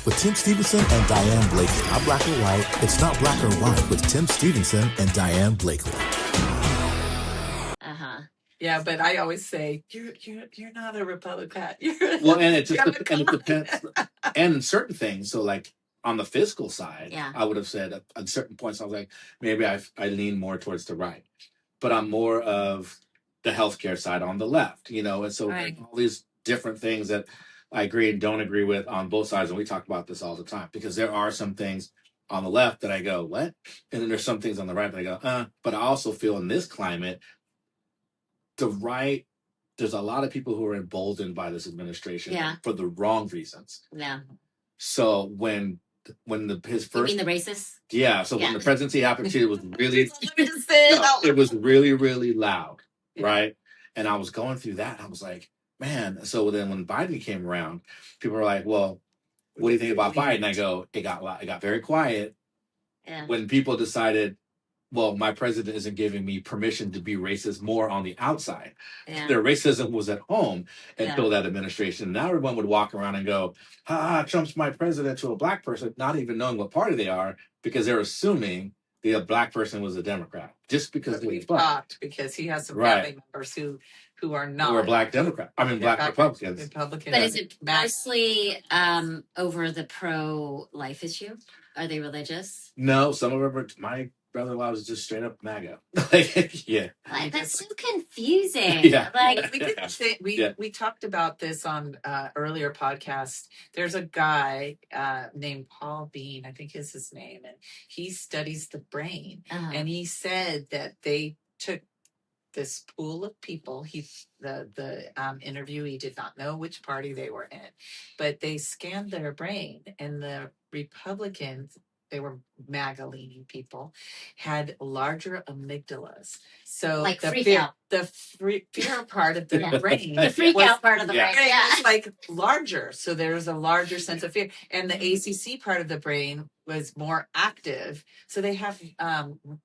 with Tim Stevenson and Diane Blakely. Not black or white. It's not black or white with Tim Stevenson and Diane Blakely. Yeah, but I always say you're not a Republican. Well, and it depends. And certain things. So, like on the fiscal side, I would have said at certain points, I was like, maybe I lean more towards the right, but I'm more of the healthcare side on the left. And so all these different things that I agree and don't agree with on both sides, and we talk about this all the time because there are some things on the left that I go, what? And then there's some things on the right that I go, But I also feel in this climate, the right, there's a lot of people who are emboldened by this administration for the wrong reasons. Yeah. So when his first, you mean the racists? Yeah. So when the presidency happened, it was really, it was really, really loud, right? And I was going through that. And I was like, man. So then when Biden came around, people were like, well, what do you think about Biden? I go, it got very quiet when people decided, well, my president isn't giving me permission to be racist more on the outside. Their racism was at home until that administration. Now everyone would walk around and go, Trump's my president to a black person, not even knowing what party they are, because they're assuming the black person was a Democrat just because they were black. Because he has some family members who are not. Who are black Democrats. I mean, black Republicans. But is it mostly over the pro-life issue? Are they religious? No, some of them are. My brother-in-law was just straight up MAGA. That's so confusing. We talked about this on earlier podcasts. There's a guy named Paul Bean, I think is his name, and he studies the brain. And he said that they took this pool of people. The interviewee did not know which party they were in, but they scanned their brain, and the Republicans, they were MAGA-leaning people, had larger amygdalas. So like the fear part of the brain, the freak out part of the brain, was like larger. So there's a larger sense of fear, and the ACC part of the brain was more active. So they have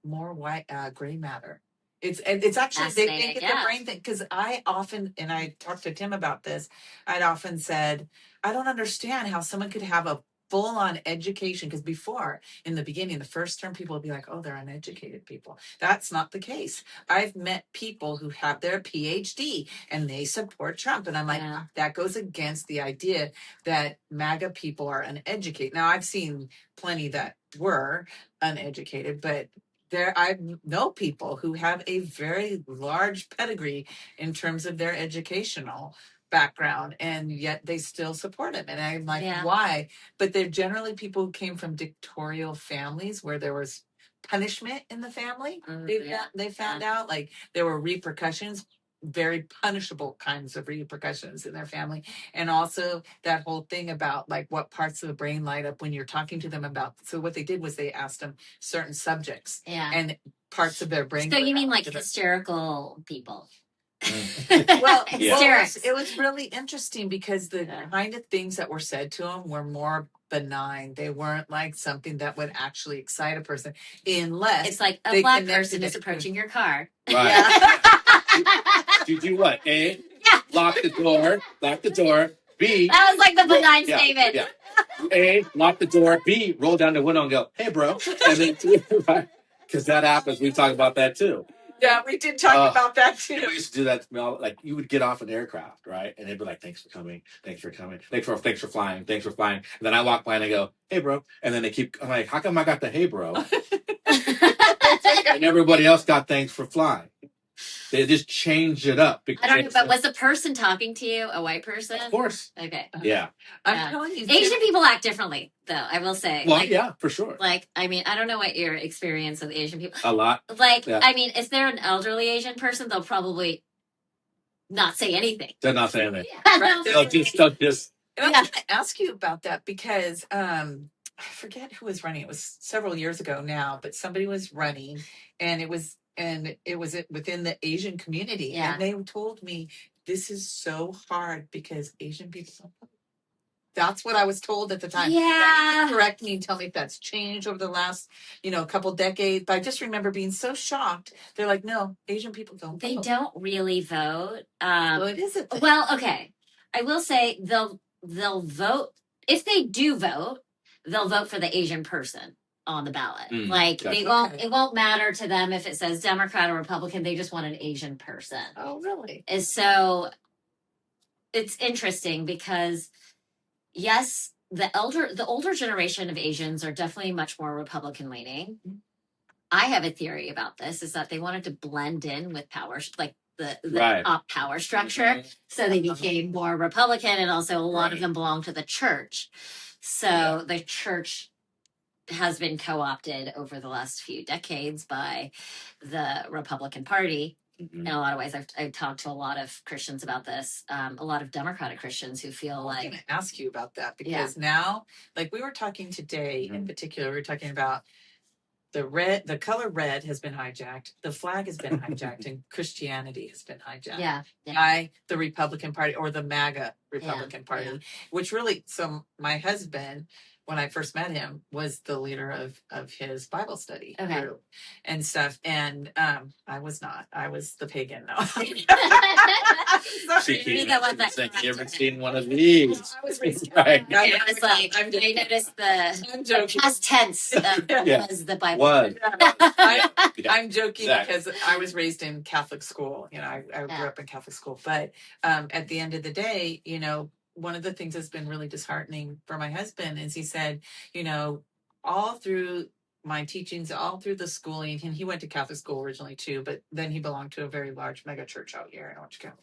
more white gray matter. It's actually, they think it's a brain thing, because I often, and I talked to Tim about this, I'd often said, I don't understand how someone could have a full-on education, because before, in the beginning, the first term, people would be like, oh, they're uneducated people. That's not the case. I've met people who have their PhD and they support Trump, and I'm like, that goes against the idea that MAGA people are uneducated. Now, I've seen plenty that were uneducated, but I know people who have a very large pedigree in terms of their educational background, and yet they still support him. And I'm like, why? But they're generally people who came from dictatorial families where there was punishment in the family. They found out, like, there were repercussions, very punishable kinds of repercussions in their family. And also that whole thing about like what parts of the brain light up when you're talking to them about. So what they did was they asked them certain subjects and parts of their brain. So you mean like hysterical people? Well, it was really interesting because the kind of things that were said to them were more benign. They weren't like something that would actually excite a person, unless it's like a black person is approaching your car. Right. You do what? A, lock the door. B, that was like the benign statement. A, lock the door. B, roll down the window and go, hey, bro. And then, because that happens. We talk about that too. Yeah, we did talk about that too. We used to do that. Like, you would get off an aircraft, right? And they'd be like, thanks for coming. Thanks for flying. And then I walk by and I go, hey, bro. And then I'm like, how come I got the hey, bro? And everybody else got thanks for flying. They just changed it up. I don't know, but was the person talking to you a white person? Of course. Okay. Yeah. I'm telling you. Asian people act differently, though, I will say. Well, yeah, for sure. Like, I mean, I don't know what your experience with Asian people. A lot. Like, I mean, if they're an elderly Asian person, they'll probably not say anything. They're not saying anything. Right? They'll just. And I'm going to ask you about that because I forget who was running. It was several years ago now, but somebody was running, and it was within the Asian community. Yeah. And they told me, this is so hard because Asian people don't vote. That's what I was told at the time. Yeah. Correct me and tell me if that's changed over the last, couple decades. But I just remember being so shocked. They're like, no, Asian people don't vote. They don't really vote. Well, it isn't. Well, okay. I will say they'll vote if they do vote, they'll vote for the Asian person on the ballot. Like gotcha. it won't matter to them if it says Democrat or Republican. They just want an Asian person. Oh, really? And so it's interesting because yes, the older generation of Asians are definitely much more Republican leaning. I have a theory about this, is that they wanted to blend in with power, like the Right. top power structure. So they became more Republican, and also a lot of Right. them belong to the church. So the church has been co-opted over the last few decades by the Republican Party. Mhm. In a lot of ways, I've talked to a lot of Christians about this, a lot of Democratic Christians who feel I'm like, going to ask you about that because now, like we were talking today in particular, we were talking about the color red has been hijacked, the flag has been hijacked, and Christianity has been hijacked by the Republican Party, or the MAGA Republican Party, which really, so my husband, when I first met him, was the leader of his Bible study group and stuff. And I was not. I was the pagan. No. She keeps saying, you ever seen one of these? I was raised Right. I was like, I noticed the past tense was the Bible. Was. I'm joking because I was raised in Catholic school. You know, I grew up in Catholic school. But at the end of the day, you know, one of the things that's been really disheartening for my husband is he said, you know, all through my teachings, all through the schooling, and he went to Catholic school originally too, but then he belonged to a very large mega church out here in Orange County.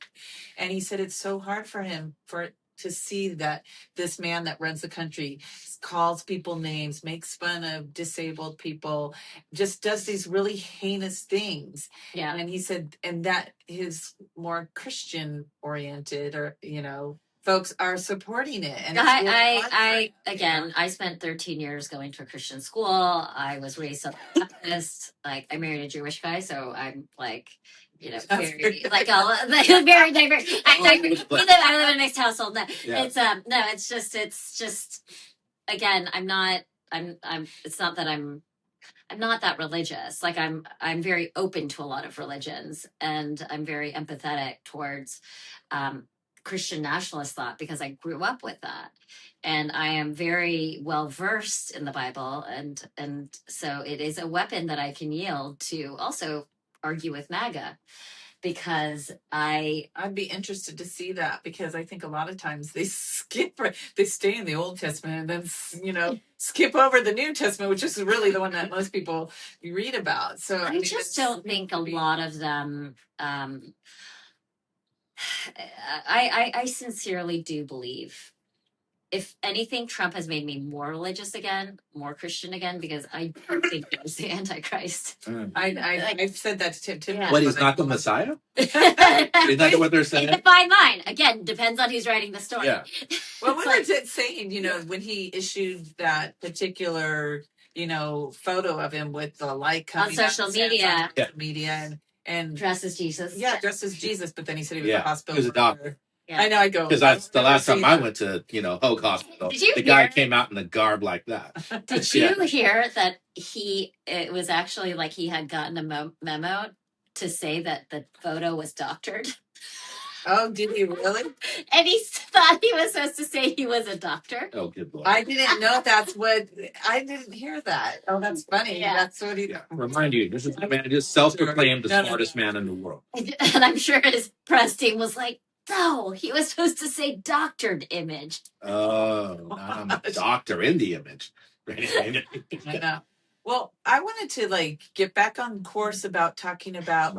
And he said it's so hard for him to see that this man that runs the country calls people names, makes fun of disabled people, just does these really heinous things. Yeah. And he said, and that his more Christian oriented, or, you know, folks are supporting it. And I spent 13 years going to a Christian school. I was raised a Baptist. Like, I married a Jewish guy, so I'm like, you know, very like very diverse. I live in a mixed household. No, it's just again, I'm not that religious. Like I'm very open to a lot of religions, and I'm very empathetic towards Christian nationalist thought because I grew up with that, and I am very well versed in the Bible, and so it is a weapon that I can yield to also argue with MAGA, because I'd be interested to see that, because I think a lot of times they stay in the Old Testament and then, you know, skip over the New Testament, which is really the one that most people read about. So I just don't think a lot of them. I sincerely do believe, if anything, Trump has made me more religious again, more Christian again, because I don't think he was the Antichrist. I've said that to Tim. What, he's not the Messiah? Is that what they're saying? It's a fine line. Again, depends on who's writing the story. Yeah. Well, we were saying, you know, when he issued that particular, you know, photo of him with the light coming on social media, and dressed as Jesus. Yeah, dressed as Jesus. But then he said he was a hospital. He was a doctor. Yeah. I know. I go because that's the last time I went to, you know, Hoag Hospital. The guy came out in a garb like that. Did you hear that it was actually like he had gotten a memo to say that the photo was doctored? Oh, did he really? And he thought he was supposed to say he was a doctor. Oh, good Lord. I didn't know I didn't hear that. Oh, that's funny. Yeah. That's what he... Yeah. Remind you, this is the man who's self-proclaimed the smartest man in the world. And I'm sure his press team was like, no, he was supposed to say doctored image. Oh, I'm a doctor in the image. I know. Well, I wanted to get back on course about talking about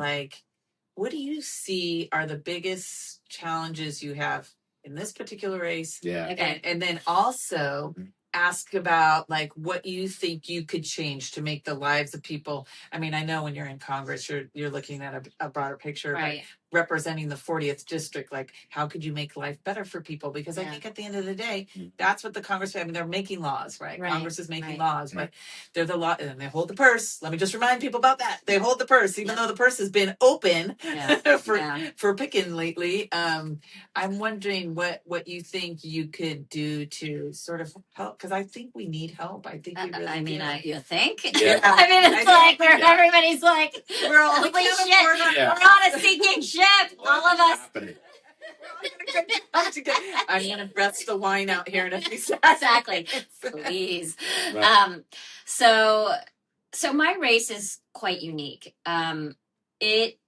what do you see are the biggest challenges you have in this particular race? Yeah. Okay. And then also ask about what you think you could change to make the lives of people. I mean, I know when you're in Congress, you're looking at a broader picture, right? Representing the 40th district, how could you make life better for people? Because I think at the end of the day, that's what the Congress, I mean, they're making laws, right? Congress is making laws, but they're the law, and they hold the purse. Let me just remind people about that. They hold the purse, even though the purse has been open for picking lately. I'm wondering what you think you could do to sort of help, because I think we need help. I think we really do. You think? Yeah. I mean, it's everybody's like, we're all holy shit. Yeah. We're on a sinking ship, all of us. I'm gonna press the wine out here in a few seconds. Exactly. Please. Right. So my race is quite unique. It,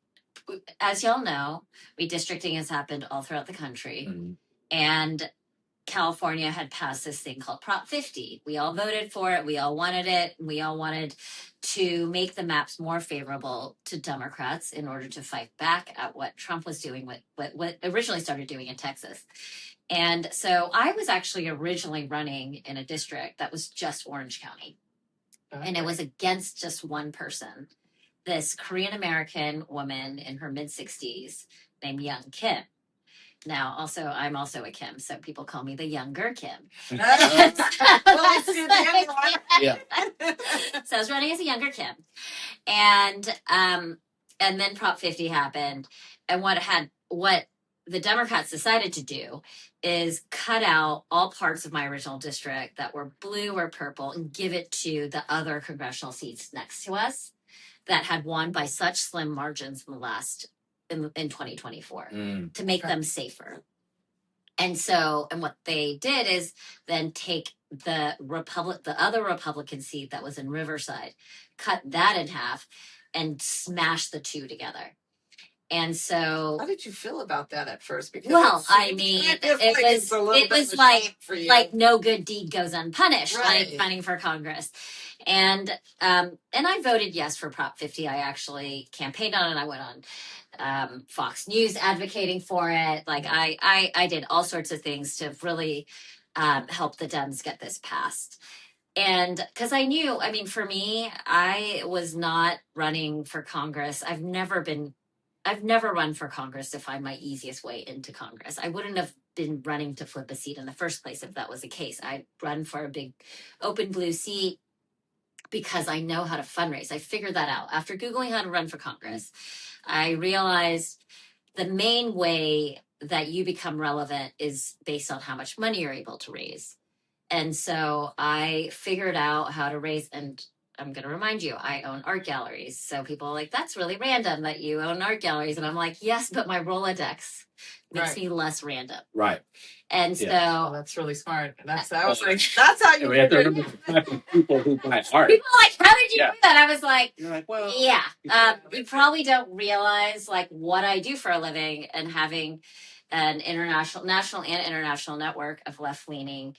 as y'all know, redistricting has happened all throughout the country, and California had passed this thing called Prop 50. We all voted for it. We all wanted it. We all wanted to make the maps more favorable to Democrats in order to fight back at what Trump was doing, what originally started doing in Texas. And so I was actually originally running in a district that was just Orange County. Okay. And it was against just one person, this Korean American woman in her mid 60s named Young Kim. Now, I'm also a Kim, so people call me the younger Kim. Well, let's do the younger one. Yeah. So I was running as a younger Kim, and then Prop 50 happened, and what the Democrats decided to do is cut out all parts of my original district that were blue or purple and give it to the other congressional seats next to us that had won by such slim margins in 2024 to make them safer. And what they did is then take the other Republican seat that was in Riverside, cut that in half, and smash the two together. And so, how did you feel about that at first? Because it was like no good deed goes unpunished, right? Like running for Congress. And I voted yes for Prop 50. I actually campaigned on it. I went on Fox News advocating for it. Like I did all sorts of things to really help the Dems get this passed. And because I knew, for me, I was not running for Congress. I've never run for Congress to find my easiest way into Congress. I wouldn't have been running to flip a seat in the first place if that was the case. I'd run for a big open blue seat because I know how to fundraise. I figured that out. After Googling how to run for Congress, I realized the main way that you become relevant is based on how much money you're able to raise. And so I figured out how to raise, and I'm going to remind you, I own art galleries. So people are like, that's really random that you own art galleries. And I'm like, yes, but my Rolodex makes me less random. Right. And so that's really smart. And that's how you we have to remember the type of people who buy art. People are like, how did you do that? I was like, you're like, well, yeah. You probably don't realize like what I do for a living, and having an national and international network of left-leaning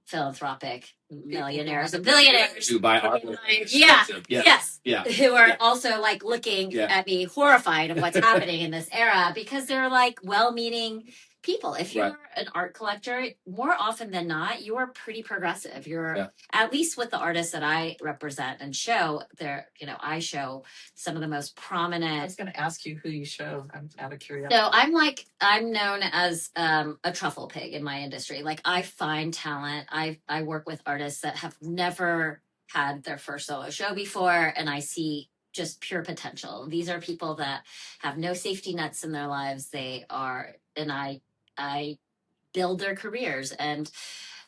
philanthropic millionaires and billionaires who buy art. Yes. Who are also like looking at me horrified of what's happening in this era, because they're like well-meaning people. If you're an art collector, more often than not, you are pretty progressive. You're at least with the artists that I represent and show. I show some of the most prominent. I was going to ask you who you show. I'm out of curiosity. So I'm known as a truffle pig in my industry. Like I find talent. I work with artists that have never had their first solo show before, and I see just pure potential. These are people that have no safety nets in their lives. And I build their careers. And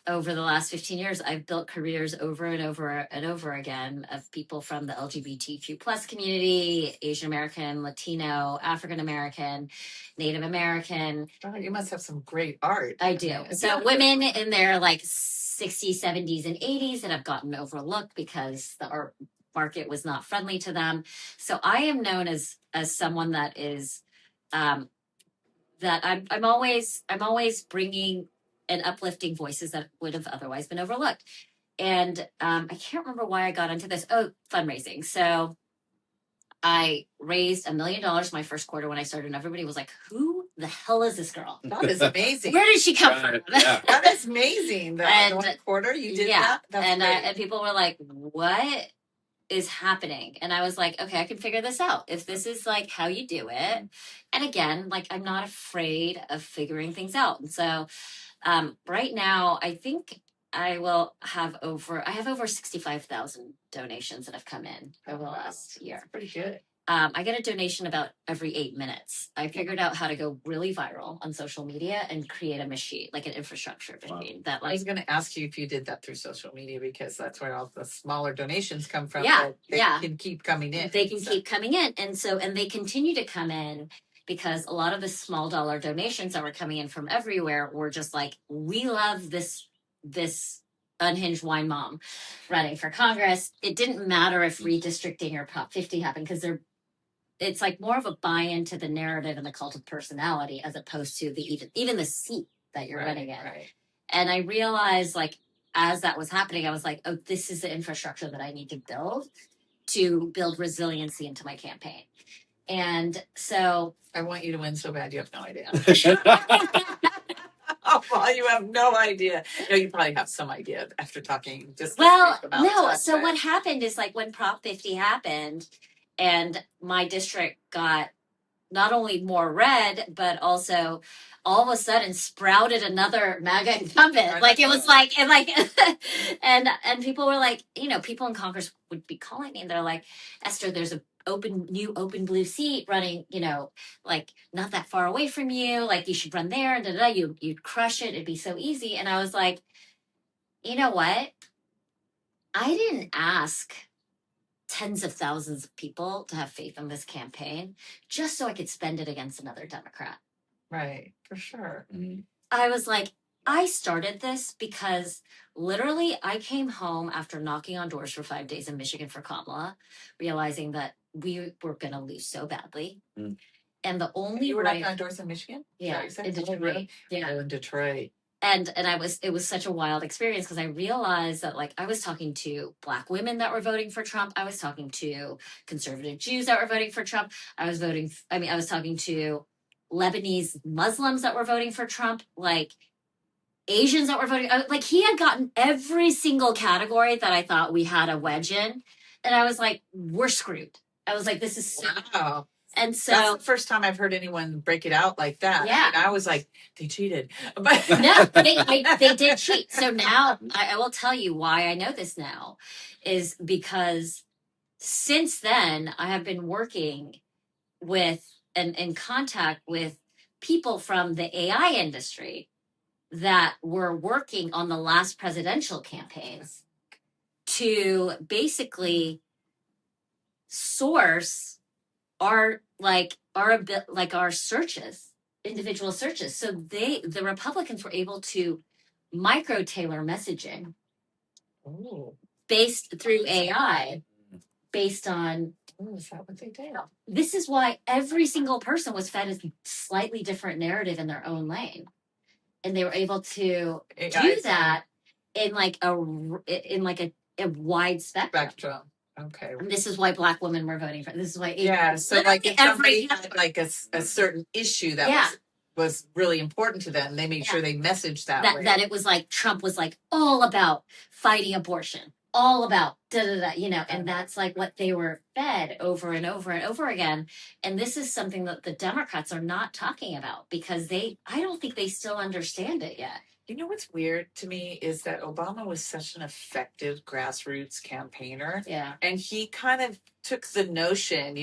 over the last 15 years, I've built careers over and over and over again of people from the LGBTQ plus community, Asian American, Latino, African American, Native American. Oh, you must have some great art. I do. So women in their like 60s, 70s, and 80s that have gotten overlooked because the art market was not friendly to them. So I am known as someone that is that I'm always bringing and uplifting voices that would have otherwise been overlooked. And I can't remember why I got into this. Oh, fundraising. So I raised $1 million my first quarter when I started, and everybody was like, who the hell is this girl? That is amazing. Where did she come from? That is amazing. One quarter you did that? And people were like, what is happening? And I was like, okay, I can figure this out if this is like how you do it. And again, like I'm not afraid of figuring things out. And so right now I think I have over 65,000 donations that have come in over the last year. That's pretty good. I get a donation about every 8 minutes. I figured out how to go really viral on social media and create a machine, like an infrastructure machine. That I was going to ask you if you did that through social media, because that's where all the smaller donations come from. Yeah, they can keep coming in. They can keep coming in, and they continue to come in because a lot of the small dollar donations that were coming in from everywhere were just like, we love this unhinged wine mom running for Congress. It didn't matter if redistricting or Prop 50 happened, because it's like more of a buy-in to the narrative and the cult of personality, as opposed to even the seat that you're running in. Right. And I realized, like, as that was happening, I was like, oh, this is the infrastructure that I need to build resiliency into my campaign. And so I want you to win so bad you have no idea. Oh, well, you have no idea. No, you probably have some idea after talking just well, this brief amount of no. time, So but- what happened is, like, when Prop 50 happened and my district got not only more red, but also all of a sudden sprouted another MAGA incumbent. Like, it was like, and like, and people were like, people in Congress would be calling me and they're like, Esther, there's a new open blue seat running, like not that far away from you. Like, you should run there, and you'd crush it. It'd be so easy. And I was like, you know what? I didn't ask tens of thousands of people to have faith in this campaign just so I could spend it against another Democrat. Right, for sure. I was like, I started this because literally I came home after knocking on doors for 5 days in Michigan for Kamala, realizing that we were going to lose so badly. And the only You were knocking on doors in Michigan? Yeah, in Detroit. Yeah. Oh, in Detroit. And it was such a wild experience, because I realized that, like, I was talking to Black women that were voting for Trump. I was talking to conservative Jews that were voting for Trump. I was talking to Lebanese Muslims that were voting for Trump, like Asians that were voting. Like, he had gotten every single category that I thought we had a wedge in. And I was like, we're screwed. I was like, this is so. Wow. And so that's the first time I've heard anyone break it out like that. Yeah. And I was like, they cheated. But no, they did cheat. So now I will tell you why I know this now, is because since then I have been working with and in contact with people from the AI industry that were working on the last presidential campaigns to basically source our searches, individual searches. So the Republicans were able to micro tailor messaging based through AI, based on. Is that what they did? This is why every single person was fed a slightly different narrative in their own lane, and they were able to do that in like a wide spectrum. Okay. And this is why Black women were voting for. This is why. So like if somebody had like a certain issue that was really important to them, they made sure they messaged that way. That it was like Trump was like all about fighting abortion, all about and that's like what they were fed over and over and over again. And this is something that the Democrats are not talking about, because I don't think they still understand it yet. You know what's weird to me is that Obama was such an effective grassroots campaigner. Yeah. And he kind of took the notion,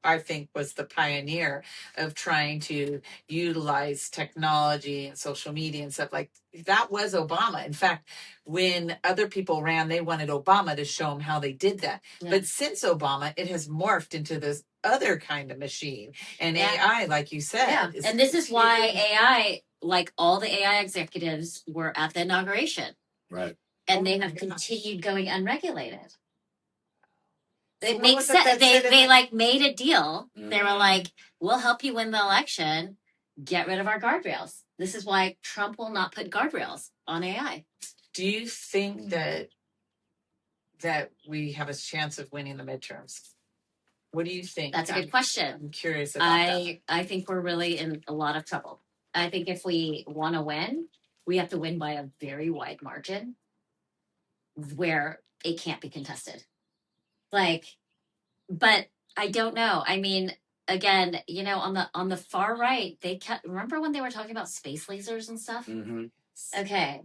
I think was the pioneer of trying to utilize technology and social media and stuff like that. Was Obama. In fact, when other people ran, they wanted Obama to show them how they did that. Yeah. But since Obama, it has morphed into this other kind of machine. And AI, like you said. Yeah. And this is why AI, like all the AI executives were at the inauguration. Right. And they have continued going unregulated. It makes sense. They like made a deal. They were like, we'll help you win the election. Get rid of our guardrails. This is why Trump will not put guardrails on AI. Do you think that we have a chance of winning the midterms? What do you think? That's a good question. I'm curious about that. I think we're really in a lot of trouble. I think if we want to win, we have to win by a very wide margin where it can't be contested. But I don't know. I mean, again, on the far right, remember when they were talking about space lasers and stuff? Mm-hmm. Okay.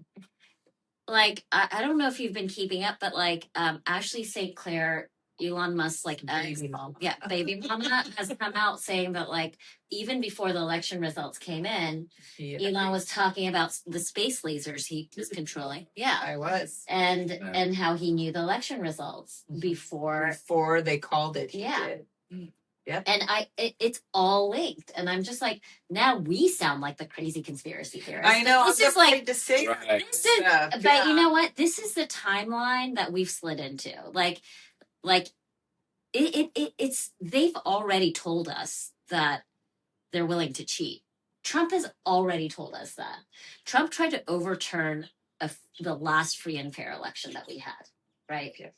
Like, I don't know if you've been keeping up, but like Ashley St. Clair, Elon Musk, baby mama. Yeah, baby mama has come out saying that, like, even before the election results came in, Elon was talking about the space lasers he was controlling. Yeah, I was, and how he knew the election results before they called it. Yeah. Yep. And it's all linked. And I'm just like, now we sound like the crazy conspiracy theorists. I know. This I'm is like, to say Right. this is, but you know what? This is the timeline that we've slid into. Like it's they've already told us that they're willing to cheat. Trump has already told us that. Trump tried to overturn the last free and fair election that we had, right? Yeah.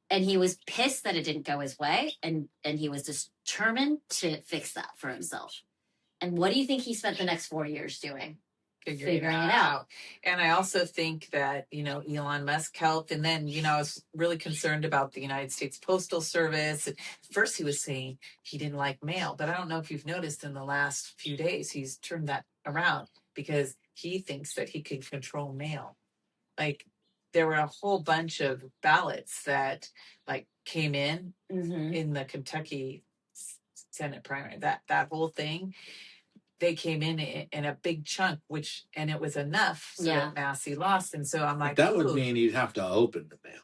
And he was pissed that it didn't go his way, and he was determined to fix that for himself. And what do you think he spent the next 4 years doing? Figuring it out. And I also think that, Elon Musk helped. And then, I was really concerned about the United States Postal Service. At first, he was saying he didn't like mail. But I don't know if you've noticed in the last few days, he's turned that around because he thinks that he can control mail. Like, there were a whole bunch of ballots that, like, came in the Kentucky Senate primary. That whole thing. They came in a big chunk, and it was enough so that Massey lost. And so I'm like, that would mean you'd have to open the mail.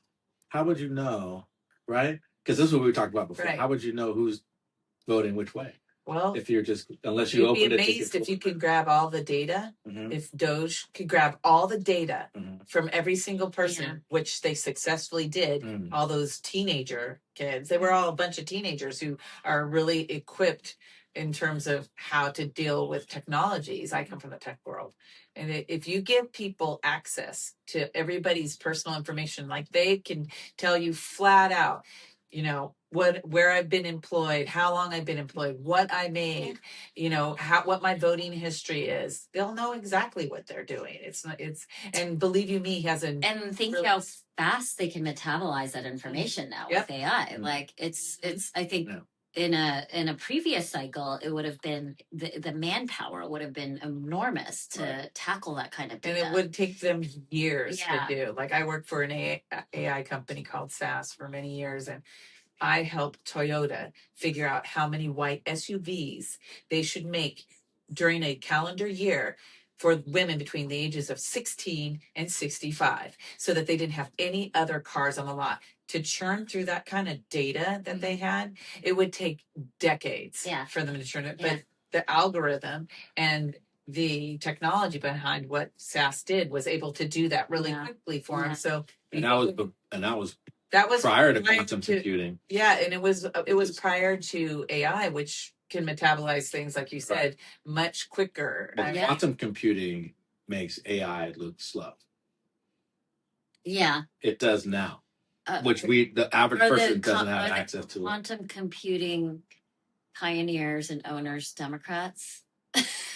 How would you know, right? Because this is what we talked about before. Right. How would you know who's voting which way? Well, if you're unless you open it. You'd be amazed if you could grab all the data. If Doge could grab all the data from every single person, which they successfully did, all those teenager kids, they were all a bunch of teenagers who are really equipped in terms of how to deal with technologies. I come from the tech world. And if you give people access to everybody's personal information, like they can tell you flat out, where I've been employed, how long I've been employed, what I made, what my voting history is. They'll know exactly what they're doing. And believe you me, he has and think how fast they can metabolize that information now with AI. Like it's I think in a previous cycle, it would have been the manpower would have been enormous to tackle that kind of data. And it would take them years to do. Like I worked for an AI company called SAS for many years, and I helped Toyota figure out how many white SUVs they should make during a calendar year for women between the ages of 16 and 65, so that they didn't have any other cars on the lot. To churn through that kind of data that they had, it would take decades for them to churn it. But the algorithm and the technology behind what SAS did was able to do that really quickly for them. So that was prior to quantum computing. Yeah, and it was prior to AI, which can metabolize things, like you said, much quicker. Well, quantum computing makes AI look slow. Yeah. It does now. Which the average person doesn't have access to. Quantum computing pioneers and owners, Democrats.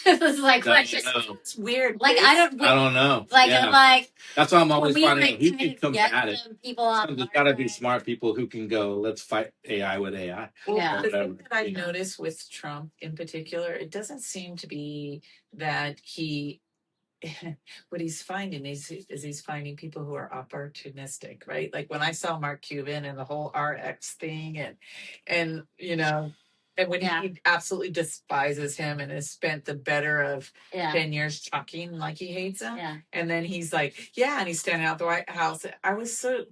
It's like it's weird. Like I don't know. I'm like that's why I'm always finding who can combat it. There's got to be smart people who can go, let's fight AI with AI. Well, the thing that I've noticed with Trump in particular, it doesn't seem to be that what he's finding is he's finding people who are opportunistic, right? Like when I saw Mark Cuban and the whole RX thing, and and when he absolutely despises him and has spent the better of 10 years talking like he hates him, and then he's like, and he's standing out the White House. I was so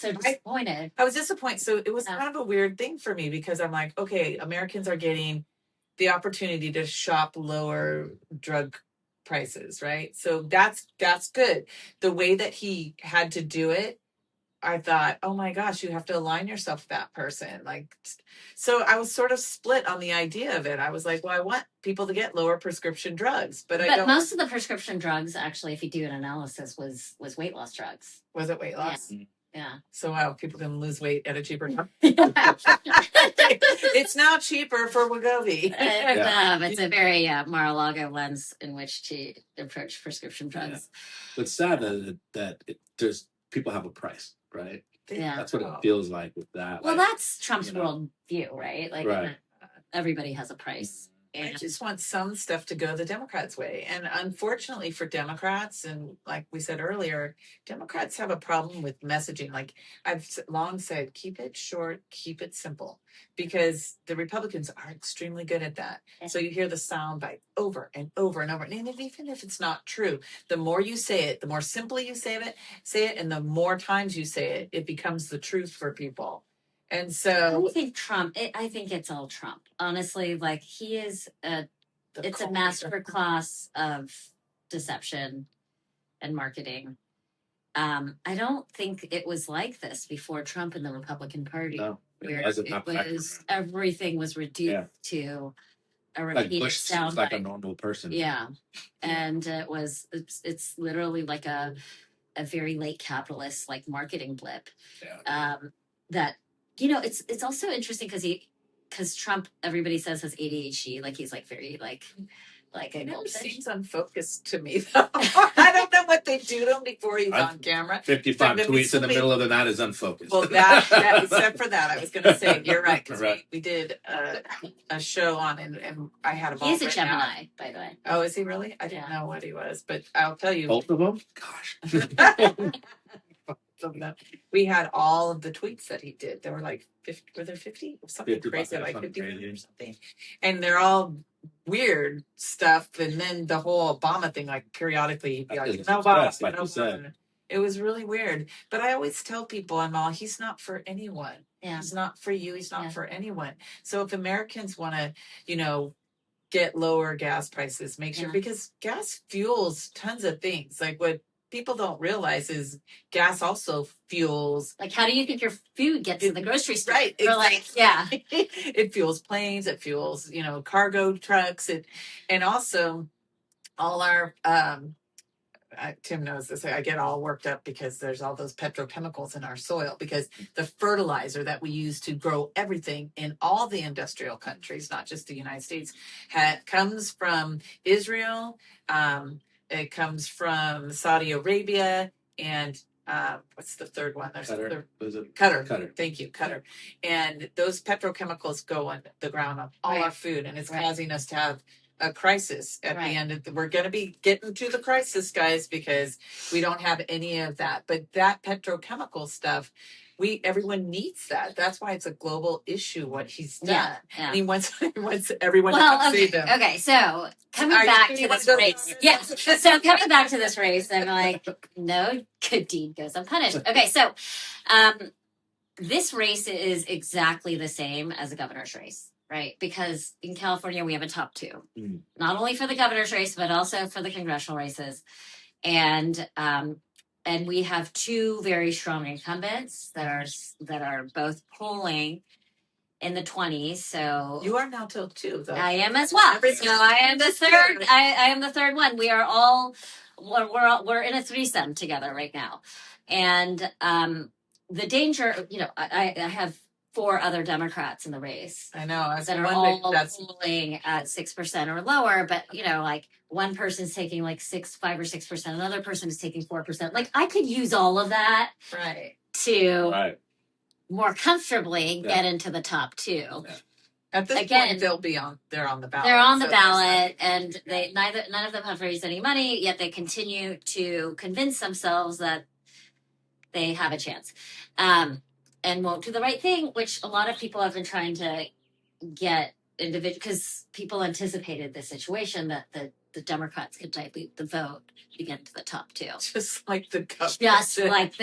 disappointed. I was disappointed. So it was kind of a weird thing for me, because I'm like, okay, Americans are getting the opportunity to shop lower drug prices, right? So that's good. The way that he had to do it, I thought, oh my gosh, you have to align yourself with that person. Like, so I was sort of split on the idea of it. I was like, well, I want people to get lower prescription drugs, but I don't. Most of the prescription drugs, actually, if you do an analysis, was weight loss drugs. Was it weight loss? Yeah. So people can lose weight at a cheaper time. It's now cheaper for Wegovy. It's a very Mar-a-Lago lens in which to approach prescription drugs. It's sad that there's people have a price, right? Yeah, that's what it feels like with that. Well, that's Trump's world view, right? Like everybody has a price. I just want some stuff to go the Democrats' way. And unfortunately for Democrats, and like we said earlier, Democrats have a problem with messaging. Like I've long said, keep it short, keep it simple, because the Republicans are extremely good at that. So you hear the sound bite over and over and over. And even if it's not true, the more you say it, the more simply you say it, and the more times you say it, it becomes the truth for people. And I so think Trump. I think it's all Trump. Honestly, like he is it's a cult master class of deception and marketing. I don't think it was like this before Trump and the Republican Party, No, it where wasn't. it Not back was then. everything was reduced to a Like repeated Bush seems like a soundbite. normal person. Yeah, and it's literally like a very late capitalist like marketing blip. Yeah. That it's also interesting because Trump, everybody says, has ADHD, like he's like very like He a never goldfish. seems unfocused to me, though. I don't know what they do to him before he's on camera. 55 But tweets in the middle of the night is unfocused. Well, that except for that, I was going to say you're right, because Right. we did a show on, and I had him all He's a written out. Gemini, by the way. Oh, is he really? I didn't know what he was, but I'll tell you. Both of them? Gosh. We had all of the tweets that he did. There were like 50, were there 50? Something 50, crazy, like something 50 crazy. or something. And they're all weird stuff. And then the whole Obama thing, like periodically, he'd be like, no Obama, like no you said. Obama. It was really weird. But I always tell people, I'm all, he's not for anyone. Yeah. He's not for you. He's not for anyone. So if Americans want to, get lower gas prices, make sure, because gas fuels tons of things. Like what people don't realize is gas also fuels. Like, how do you think your food gets to the grocery store? Right. Or like, yeah. It fuels planes, it fuels, cargo trucks, and also all our Tim knows this. I get all worked up because there's all those petrochemicals in our soil, because the fertilizer that we use to grow everything in all the industrial countries, not just the United States, comes from Israel. It comes from Saudi Arabia, and what's the third one? There's Qatar. Qatar. Thank you, Qatar. And those petrochemicals go on the ground of all our food, and it's causing us to have a crisis at the end of we're going to be getting to the crisis, guys, because we don't have any of that. But that petrochemical stuff, everyone needs that. That's why it's a global issue what he's done. Yeah. And he wants everyone to come save him. Okay, so coming back to this race. Yes. So coming back to this race, I'm like, no good deed goes unpunished. Okay, so this race is exactly the same as a governor's race. Right, because in California we have a top two, not only for the governor's race but also for the congressional races, and we have two very strong incumbents that are both polling in the 20s. So you are now till two, though. I am as well. So I am the third. I am the third one. We are all we're in a threesome together right now, and the danger. I have 4 other Democrats in the race. I know. That are all polling at 6% or lower, but like one person's taking like 5 or 6%, another person is taking 4%. Like I could use all of that to more comfortably get into the top 2. Yeah. At this point, they're on the ballot. They're on the ballot, and none of them have raised any money, yet they continue to convince themselves that they have a chance. And won't do the right thing, which a lot of people have been trying to get individual, because people anticipated the situation that the Democrats could dilute the vote to get to the top 2. Just like the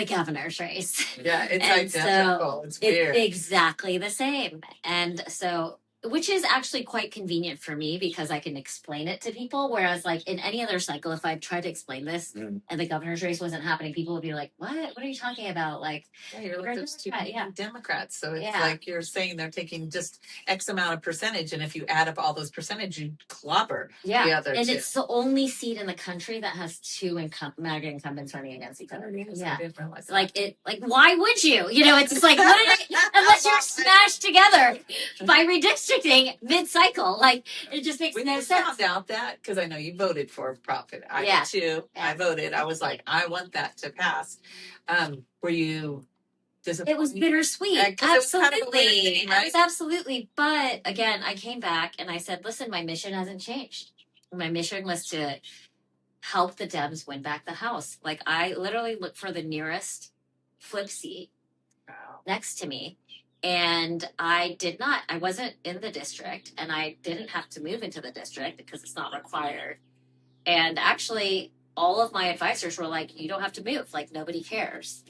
governor's race. Yeah, it's identical. So it's weird. It's exactly the same. And so, which is actually quite convenient for me because I can explain it to people. Whereas like in any other cycle, if I tried to explain this and the governor's race wasn't happening, people would be like, what are you talking about? Like, you're like those two Democrats. So it's like you're saying they're taking just X amount of percentage. And if you add up all those percentage, you clobber the other and two. It's the only seat in the country that has 2 MAGA incumbents running against each other. Yeah. I didn't realize that. Like, why would you? It's just like, unless you're smashed together by redistricting mid-cycle, like it just makes no sense. Found out that because I know you voted for profit. I did too. I voted. I was like, I want that to pass. Were you disappointed? It was bittersweet. Absolutely, it was absolutely. But again, I came back and I said, listen, my mission hasn't changed. My mission was to help the Dems win back the House. Like I literally looked for the nearest flip seat next to me. And I wasn't in the district, and I didn't have to move into the district because it's not required. And actually, all of my advisors were like, you don't have to move. Like, nobody cares.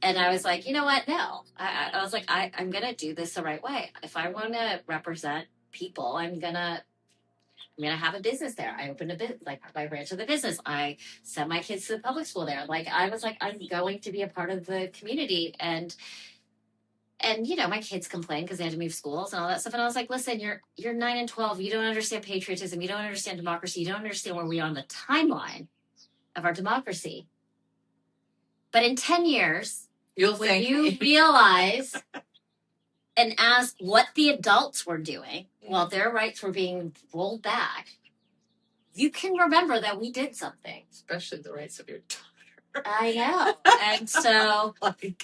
And I was like, you know what? No, I was like, I'm going to do this the right way. If I want to represent people, I'm going to have a business there. I opened a bit like my branch of the business. I sent my kids to the public school there. Like I was like, I'm going to be a part of the community. And you know, my kids complain because they had to move schools and all that stuff. And I was like, listen, you're 9 and 12. You don't understand patriotism. You don't understand democracy. You don't understand where we are on the timeline of our democracy. But in 10 years, when you realize and ask what the adults were doing while their rights were being rolled back, you can remember that we did something. Especially the rights of your daughter. I know. And so,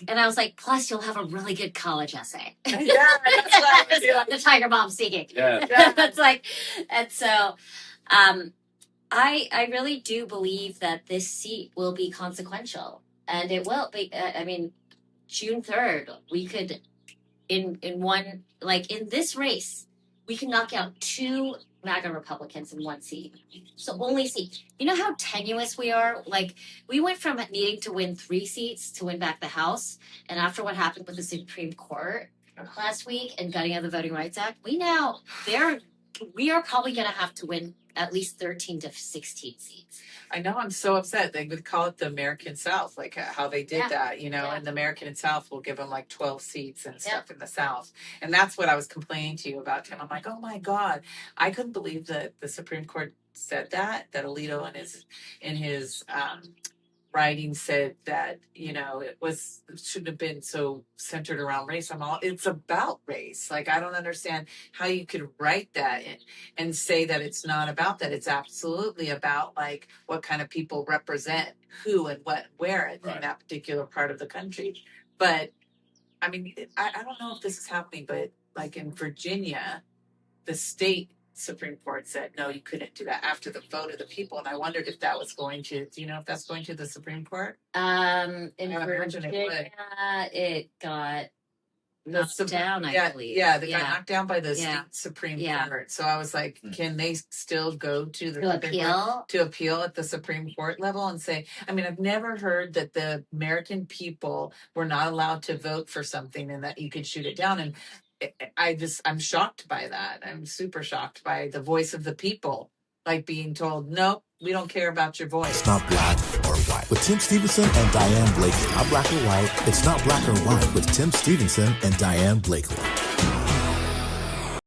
and I was like, plus you'll have a really good college essay. Yeah, that's what I was the Tiger Bomb speaking. Yeah. That's like, and so, I really do believe that this seat will be consequential, and it will be. I mean, June 3rd, we could, in one, like in this race, we can knock out 2 MAGA Republicans in 1 seat. So only seat. You know how tenuous we are? Like we went from needing to win 3 seats to win back the House. And after what happened with the Supreme Court last week and gutting of the Voting Rights Act, we are probably going to have to win at least 13 to 16 seats. I know, I'm so upset. They would call it the American South, like how they did that, you know, and the American South will give them like 12 seats and stuff in the South. And that's what I was complaining to you about, Tim. I'm like, oh my God, I couldn't believe that the Supreme Court said that Alito in his writing said that, you know, it shouldn't have been so centered around race. It's about race. Like, I don't understand how you could write that and say that it's not about that. It's absolutely about like what kind of people represent who and what, where in that particular part of the country. But I mean, I don't know if this is happening, but like in Virginia, the state Supreme Court said, no, you couldn't do that after the vote of the people. And I wondered if that was going to, do you know if that's going to the Supreme Court? In Virginia, it got knocked down, I believe. Yeah, they got knocked down by the state Supreme Court. So I was like, can they still go to the to appeal at the Supreme Court level and say, I mean, I've never heard that the American people were not allowed to vote for something and that you could shoot it down. And I'm shocked by that. I'm super shocked by the voice of the people, like being told, nope, we don't care about your voice. It's not black or white. With Tim Stevenson and Diane Blakely. Not black or white. It's not black or white with Tim Stevenson and Diane Blakely.